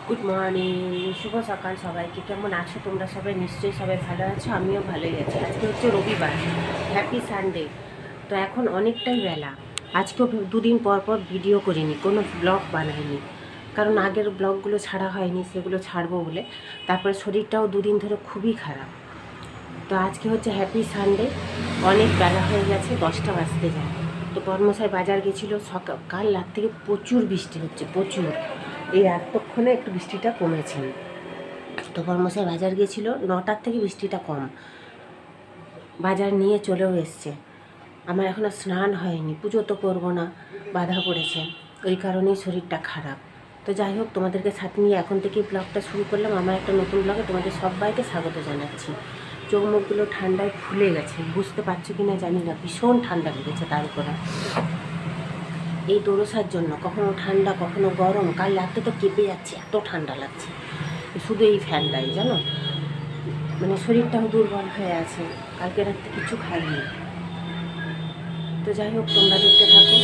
Good morning, শুভ সকাল সবাইকে। কেমন আছো তোমরা সবাই? নিশ্চয়ই সবাই ভালো আছো, আমিও ভালোই আছি। আজকে হচ্ছে রবিবার, হ্যাপি সানডে। তো এখন অনেকটাই বেলা। আজকেও দুদিন পর পর ভিডিও করিনি, কোনো ব্লগ বানাইনি, কারণ আগের ব্লগগুলো ছাড়া হয়নি, সেগুলো ছাড়বো বলে। তারপরে শরীরটাও দুদিন ধরে খুবই খারাপ। তো আজকে হচ্ছে হ্যাপি সানডে, অনেক বেলা হয়ে গেছে, 10টা বাজতে যায়। তো বর্মশাই বাজার গেছিলো কাল রাত থেকে প্রচুর বৃষ্টি হচ্ছে, প্রচুর। এই এতক্ষণে একটু বৃষ্টিটা কমেছে। তো বর্মশাই বাজার গেছিলো, 9টার থেকে বৃষ্টিটা কম। বাজার নিয়ে চলেও এসছে। আমার এখনও স্নান হয়নি, পুজো তো করবো না, বাধা পড়েছে, ওই কারণেই শরীরটা খারাপ। তো যাই হোক, তোমাদেরকে সাথে নিয়ে এখন থেকেই ব্লগটা শুরু করলাম। আমার একটা নতুন ব্লগে তোমাদের সবাইকে স্বাগত জানাচ্ছি। চোখ মুখগুলো ঠান্ডায় ফুলে গেছে, বুঝতে পারছো কি না জানি না, ভীষণ ঠান্ডা লেগেছে। তার উপরে এই দোরসার জন্য কখনো ঠান্ডা কখনো গরম, কাল রাতে তো কেঁপে যাচ্ছে, এত ঠান্ডা লাগছে। শুধু এই ফ্যানটাই, জানো, মানে শরীরটাও দুর্বল হয়ে আছে, কালকে রাতে কিছু খাইনি। তো যাই হোক, তোমরা দেখতে থাকো।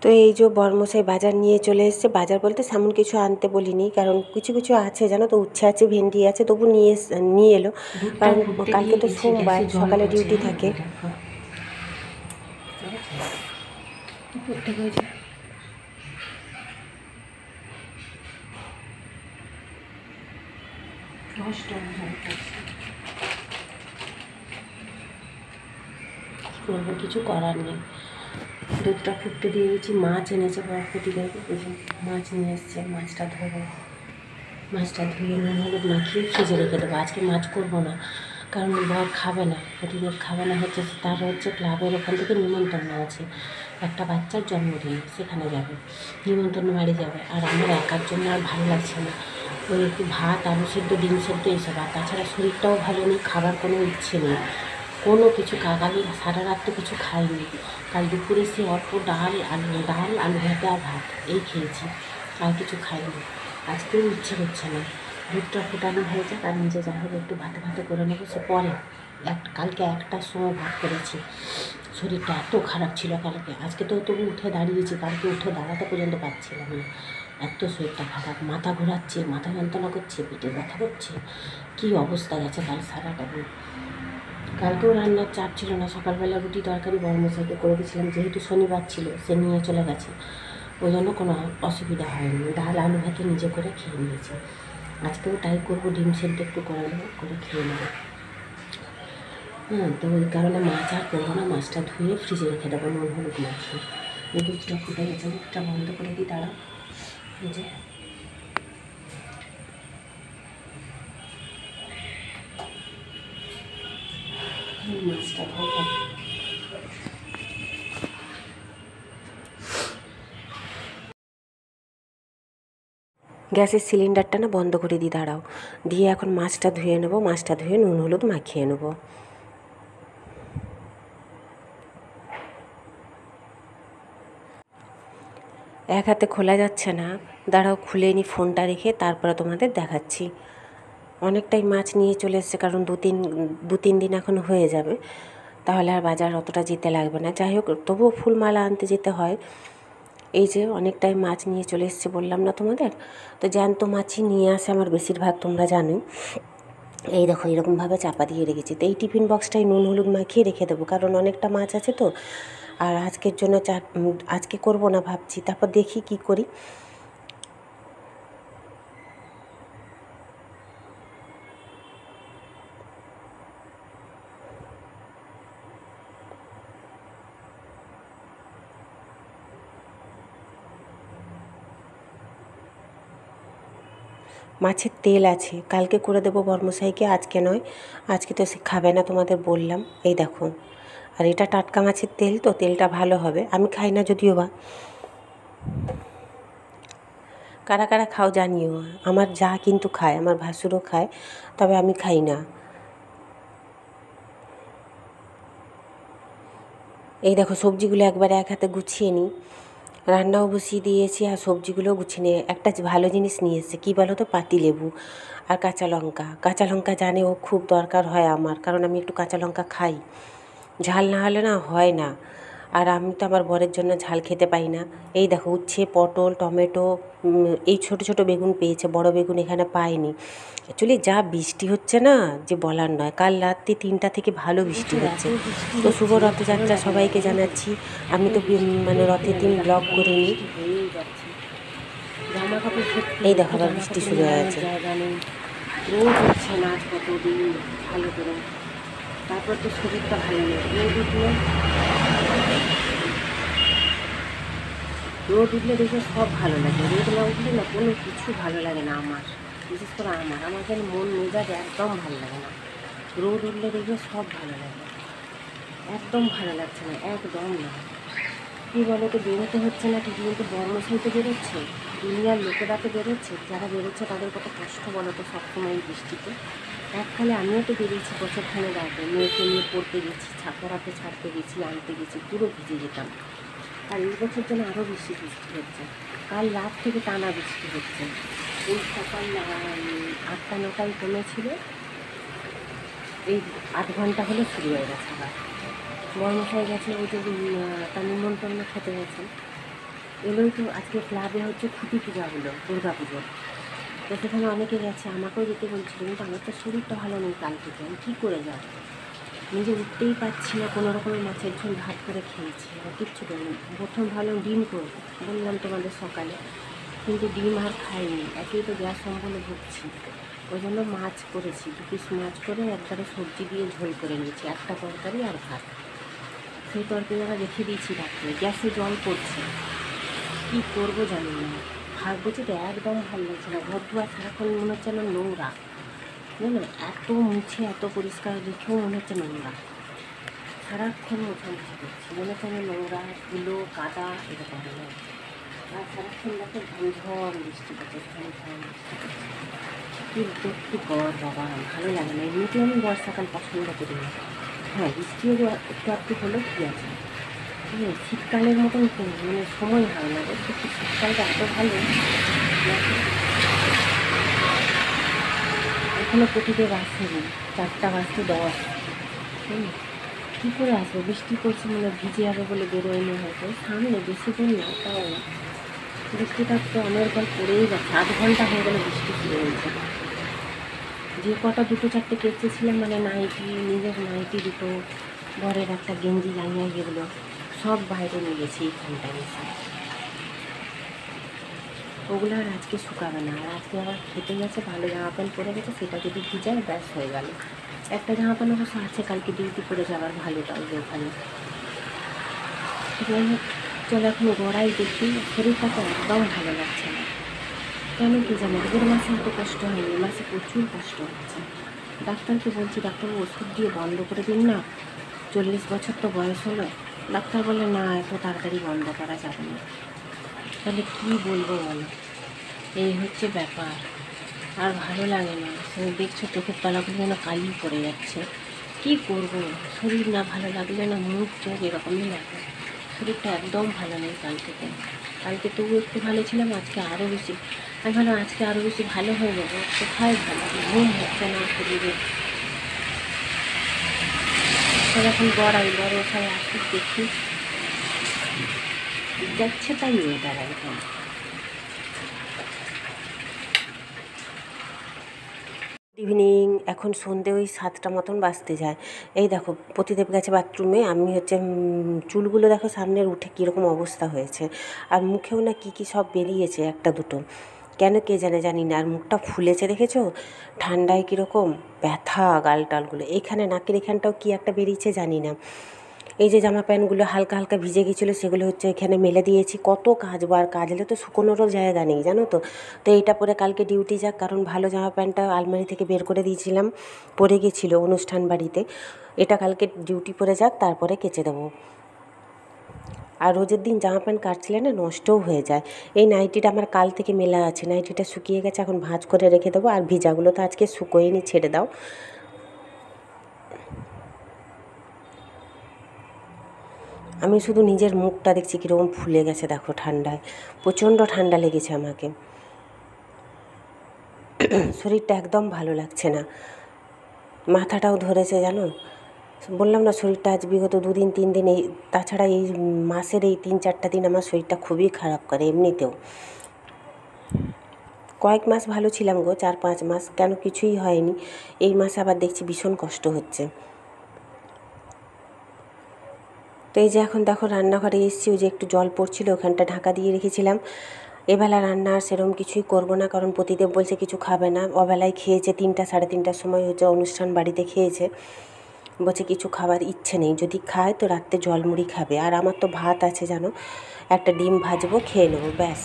তো এই যে বর্মশাই বাজার নিয়ে চলে এসছে। বাজার বলতে সেমন কিছু আনতে বলিনি, কারণ কিছু কিছু আছে জানো তো, উচ্ছে আছে, ভেন্ডি আছে, তবু নিয়ে এলো, কারণ কালকে তো সোমবার, সকালে ডিউটি থাকে। করবো, কিছু করার নেই। দুধটা ফুটতে দিয়ে দিচ্ছি। মাছ এনেছে বরপতিদেরকে, মাছ নিয়ে এসছে, মাছটা ধরো। মাছটা ধুয়ে নুন হলুদ মাখিয়ে ফ্রিজে রেখে দেবো। আজকে মাছ করবো না, কারণ বর খাবে না, প্রতিদিন খাবে না। হচ্ছে তার হচ্ছে ক্লাবের ওখান থেকে নিমন্ত্রণ আছে, একটা বাচ্চার জন্মদিন, সেখানে যাবে, নিমন্ত্রণ বাড়ি যাবে। আর আমার একার জন্য আর ভালো লাগছে না। ওই একটু ভাত, আলু সেদ্ধ, ডিম সেদ্ধ এইসব। আর তাছাড়া শরীরটাও ভালো নেই, খাবার কোনো ইচ্ছে নেই, কোনো কিছু। কাল সারা রাত্রে কিছু খাইনি। কাল দুপুরে সে অল্প ডাল আলু ভাতে আর ভাত এই খেয়েছি, আর কিছু খাইনি। আজকেও ইচ্ছে হচ্ছে না। দুধটা ফোটানো হয়ে যাক, আর নিজে যা হোক একটু ভাতে করে নেবো, সে পরে। কালকে 1টার সময় ভাত করেছি। শরীরটা এত খারাপ ছিল কালকে। আজকে তো তবু উঠে দাঁড়িয়েছি, কালকে উঠে দাঁড়াতে পর্যন্ত পারছিলাম না, এত শরীরটা খারাপ। মাথা ঘোরাচ্ছে, মাথা যন্ত্রণা করছে, পেটে ব্যথা করছে, কী অবস্থা গেছে কাল সারাটা দিন। কালকেও রান্নার চাপ ছিল না, সকালবেলা রুটি তরকারি বর্মশাইকে করে দিয়েছিলাম, যেহেতু শনিবার ছিল, সে নিয়ে চলে গেছে, ওই জন্য কোনো অসুবিধা হয়নি। ডাল আলু ভাতে নিজে করে খেয়ে নিয়েছি। আজকেও তাই করবো, ডিম সেদ্ধ একটু করে নেবো, করে খেয়ে নেবো। তো ওই কারণে মাছ আর করবো না, মাছটা ধুয়ে ফ্রিজে রেখে দেবো নুন হলুদ মাখিয়ে। দুধটা ফুটে গেছে, দুধটা বন্ধ করে দিই, দাঁড়াও। এই যে মাছটা ধরবো। গ্যাসের সিলিন্ডারটা না বন্ধ করে দিই, দাঁড়াও। দিয়ে এখন মাছটা ধুয়ে নেবো, মাছটা ধুয়ে নুন হলুদ মাখিয়ে নেবো। এক হাতে খোলা যাচ্ছে না, দাঁড়াও খুলে নিই ফোনটা রেখে, তারপরে তোমাদের দেখাচ্ছি। অনেকটাই মাছ নিয়ে চলে এসছে, কারণ দু তিন দিন এখন হয়ে যাবে, তাহলে আর বাজার অতটা যেতে লাগবে না। যাই হোক, তবুও ফুলমালা আনতে যেতে হয়। এই যে অনেকটাই মাছ নিয়ে চলে এসছে, বললাম না তোমাদের। তো জ্যান্ত মাছই নিয়ে আসে আমার বেশিরভাগ, তোমরা জানোই। এই দেখো, এরকমভাবে চাপা দিয়ে রেখেছি। তো এই টিফিন বক্সটাই নুন হলুদ মাখিয়ে রেখে দেবো, কারণ অনেকটা মাছ আছে তো। আর আজকের জন্য আজকে করবো না ভাবছি, তারপর দেখি কি করি। মাছের তেল আছে, কালকে করে দেবো বর্মশাইকে, আজকে নয়। আজকে তো সে খাবে না, তোমাদের বললাম। এই দেখো, আর এটা টাটকা মাছের তেল, তো তেলটা ভালো হবে। আমি খাই না যদিও বা, কারা কারা খাও জানিও। আমার যা কিন্তু খায়, আমার ভাসুরও খায়, তবে আমি খাই না। এই দেখো, সবজিগুলো একবারে এক হাতে গুছিয়ে নিই। রান্নাও বসিয়ে দিয়েছি, আর সবজিগুলোও গুছিয়ে নিয়ে একটা ভালো জিনিস নিয়ে এসেছে, কী বলো তো, পাতিলেবু আর কাঁচা লঙ্কা। কাঁচা লঙ্কা জানে ও খুব দরকার হয় আমার, কারণ আমি একটু কাঁচা লঙ্কা খাই, ঝাল না হলে না হয় না। আর আমি তো আমার বরের জন্য ঝাল খেতে পাই না। এই দেখো উচ্ছে, পটল, টমেটো, এই ছোট ছোট বেগুন পেয়েছে, বড় বেগুন এখানে পায়নি। অ্যাকচুয়ালি যা বৃষ্টি হচ্ছে না যে বলার নয়, কাল রাত্রি 3টা থেকে ভালো বৃষ্টি হচ্ছে। তো শুভ রথযাত্রা সবাইকে জানাচ্ছি। আমি তো মানে রথের দিন ব্লগ করিনি। জামা কাপড় এই দেখো আবার বৃষ্টি শুরু হয়ে গেছে। জায়গা নেই, রোদ হচ্ছে না কতদিন ভালো করে। তারপর তো শরীরটা ভালো নেই, রোদ উঠলে দেখে সব ভালো লাগে, রোদ না উঠলে না কোনো কিছু ভালো লাগে না আমার, বিশেষ করে আমার যেন মন মেজাজ একদম ভালো লাগে না। রোদ উঠলে দেখে সব ভালো লাগে, একদম ভালো লাগছে না, একদম না। কী বলো তো, বেরোতে হচ্ছে না ঠিক মতো, বর্মশাই তো বেরোচ্ছে, দুনিয়ার লোকেরা তো বেরোচ্ছে, যারা বেরোচ্ছে তাদের কত কষ্ট বলো তো সবসময় বৃষ্টিতে। এককালে আমিও তো বেরিয়েছি বছরখানেক আগে, মেয়েকে নিয়ে পড়তে গেছি, পড়াতে ছাড়তে গেছি, আনতে গেছি, পুরো ভিজে যেতাম। আর এই বছর যেন আরও বেশি বৃষ্টি হচ্ছে, কাল রাত থেকে টানা বৃষ্টি হচ্ছে। এই সকাল 8টা 9টায় কমেছিল, এই 8 ঘন্টা হলে শুরু হয়ে গেছে আবার। বর্মশাই গেছে, ওই যে তার নিমন্ত্রণ খেতে গেছে, এলোই তো। আজকে ক্লাবে হচ্ছে খুঁটি পূজা হলো, দুর্গা পুজো, তো সেখানে অনেকে গেছে, আমাকেও যেতে বলছিল, কিন্তু আমার তো শরীরটা ভালো নেই কাল থেকে, আমি কী করে যাবো, নিজে উঠতেই পারছি না। কোনো রকমের মাছের ঝোল ভাত করে খেয়েছি, আর কিচ্ছু করিনি। প্রথম ভাবলাম ডিম করবো, বললাম তোমাদের সকালে, কিন্তু ডিম আর খাইনি, একেই তো গ্যাস অম্বলে ভুগছি। ওই জন্য মাছ করেছি, 2 পিস মাছ করে একবারে সবজি দিয়ে ঝোল করে নিয়েছি, একটা তরকারি আর ভাত। সেই তরকারিটা রেখে দিয়েছি রাত্রে, গ্যাসে জল পড়ছে, কী করবো জানি না। ভাবছি তো একদম ভালো লাগছে না, ঘর দুয়ার সারাক্ষণ মনে হচ্ছে না নোংরা, জানো, এত মুছে এত পরিষ্কার রেখেও মনে হচ্ছে নোংরা, সারাক্ষণ মোছামুছি করছি, মনে হচ্ছে আমি নোংরা, ধুলো কাদা এরকম মনে হচ্ছে। আর সারাক্ষণ দেখো ঝমঝম বৃষ্টি করছে, ঝমঝম বৃষ্টি করছে, কী কর বাবা, ভালো লাগে না। এমনিতেও আমি বর্ষাকাল পছন্দ করি না। হ্যাঁ, বৃষ্টিও একটু একটু হলেও কী আছে, শীতকালের মতন মানে সময় হয় না, কিন্তু শীতকালটা এত ভালো। এখনো কোটিতে বাসেনি, 4টা বাজতে 10। কী করে আসবো, বৃষ্টি পড়ছে, মানে ভিজে যাবে বলে বেরোয়নি, হয়তো সামনে বেশি দিন না, তাও বৃষ্টিটা তো অনেকবার পড়েই যাচ্ছে, 8 ঘন্টা হয়ে গেলে বৃষ্টি শুরু হয়েছে। যে কটা 2টো 4টে কেচেছিলাম, মানে নাইটি, নিজের নাইটি 2টো, ঘরের একটা গেঞ্জি, জাঙ্গিয়া, এগুলো সব বাইরে নিয়ে গেছি এইখানটায় এসে, ওগুলো আর আজকে শুকাবে না। আর আজকে আবার খেতে গেছে, ভালো জামা প্যান্ট পরে গেছে, সেটা যদি ভিজায় ব্যাস হয়ে গেল। একটা জামা প্যান্ট অবশ্য আছে, কালকে ডিউটি করে যাওয়ার, ভালোটা ওই যে ওখানে। যাই হোক, চলো এখন গড়াই দেখি, শরীরটা তো একদম ভালো লাগছে না, কেন কি জানি। আগের মাসে এত কষ্ট হয়নি, এই মাসে প্রচুর কষ্ট হচ্ছে। ডাক্তারকে বলছি, ডাক্তারবাবু ওষুধ দিয়ে বন্ধ করে দিন না, 40 বছর তো বয়স হলো। ডাক্তার বলে না, এত তাড়াতাড়ি বন্ধ করা যাবে না। তাহলে কী বলবো বলো, এই হচ্ছে ব্যাপার। আর ভালো লাগে না, দেখছো চোখের তলাগুলো যেন কালি পড়ে যাচ্ছে। কী করবো, শরীর না ভালো লাগলে না মুখ চোখ এরকমই লাগে। শরীরটা একদম ভালো নেই কাল থেকে। কালকে তবু একটু ভালো ছিলাম, আজকে আরও বেশি। আমি ভাবলাম আজকে আরও বেশি ভালো হয়ে যাবো, কোথায় ভালো, ঘুম হচ্ছে না শরীরে। এখন গড়াই বড় সবাই আসুক, দেখি, যাচ্ছে তাই ওয়েদার একদম। ইভিনিং, এখন সন্ধে ওই 7টা মতন বাজতে যায়। এই দেখো প্রতিদেব গেছে বাথরুমে, আমি হচ্ছে চুলগুলো দেখো সামনের উঠে কীরকম অবস্থা হয়েছে, আর মুখেও না কী কী সব বেরিয়েছে, একটা দুটো, কেন কে জানি না। আর মুখটা ফুলেছে দেখেছো, ঠান্ডায় কীরকম ব্যথা, গাল টালগুলো, এইখানে নাকের এখানটাও কী একটা বেরিয়েছে জানি না। এই যে জামা প্যান্টগুলো হালকা হালকা ভিজে গিয়েছিলো, সেগুলো হচ্ছে এখানে মেলে দিয়েছি। কত কাচবো, আর কাচলে তো শুকোনোরও জায়গা নেই জানো তো। তো এইটা পরে কালকে ডিউটি যাক, কারণ ভালো জামা প্যান্টটা আলমারি থেকে বের করে দিয়েছিলাম, পরে গেছিলো অনুষ্ঠান বাড়িতে। এটা কালকে ডিউটি পরে যাক, তারপরে কেচে দেবো। আর রোজের দিন জামা প্যান্ট কাটছিলে না নষ্টও হয়ে যায়। এই নাইটিটা আমার কাল থেকে মেলা আছে, নাইটিটা শুকিয়ে গেছে, এখন ভাঁজ করে রেখে দেবো। আর ভিজাগুলো তো আজকে শুকোয়নি, ছেড়ে দাও। আমি শুধু নিজের মুখটা দেখছি কীরকম ফুলে গেছে, দেখো ঠান্ডায়, প্রচণ্ড ঠান্ডা লেগেছে আমাকে, শরীরটা একদম ভালো লাগছে না, মাথাটাও ধরেছে জানো, বললাম না শরীরটা আজ বিগত 2 দিন 3 দিন এই, তাছাড়া এই মাসের এই 3-4টা দিন আমার শরীরটা খুবই খারাপ করে এমনিতেও। কয়েক মাস ভালো ছিলাম গো, 4-5 মাস, কেন কিছুই হয়নি। এই মাসে আবার দেখছি ভীষণ কষ্ট হচ্ছে। তো এই যে এখন দেখো রান্নাঘরে এসেছি, ওই যে একটু জল পড়ছিল ওখানটা ঢাকা দিয়ে রেখেছিলাম। এবেলা রান্না আর সেরকম কিছুই করব না, কারণ প্রতিদেব বলছে কিছু খাবে না। অবেলায় খেয়েছে, 3টা 3:30টার সময় হচ্ছে অনুষ্ঠান বাড়িতে খেয়েছে, বলছে কিছু খাবার ইচ্ছে নেই, যদি খায় তো রাত্রে জলমুড়ি খাবে। আর আমার তো ভাত আছে জানো, একটা ডিম ভাজবো, খেয়ে নেবো, ব্যাস।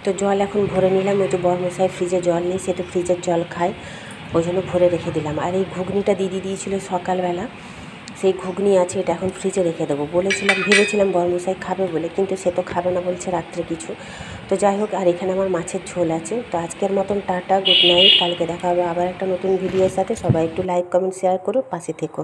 তো জল এখন ভরে নিলাম, ওই যে বড়মশাই ফ্রিজে জল নেই, সে তো ফ্রিজের জল খায়, ওই জন্য ভরে রেখে দিলাম। আর এই ঘুগনিটা দিদি দিয়েছিল সকালবেলা, সেই ঘুগনি আছে, এটা এখন ফ্রিজে রেখে দেবো। বলেছিলাম, ভেবেছিলাম বড়মশাই খাবে বলে, কিন্তু সে তো খাবে না বলছে রাত্রে কিছু। তো যাই হোক, আর এখানে আমার মাছের ঝোল আছে। তো আজকের মতন টাটা, গুড নাইট, কালকে দেখা হবে আবার একটা নতুন ভিডিওর সাথে। সবাই একটু লাইক কমেন্ট শেয়ার করো, পাশে থেকো।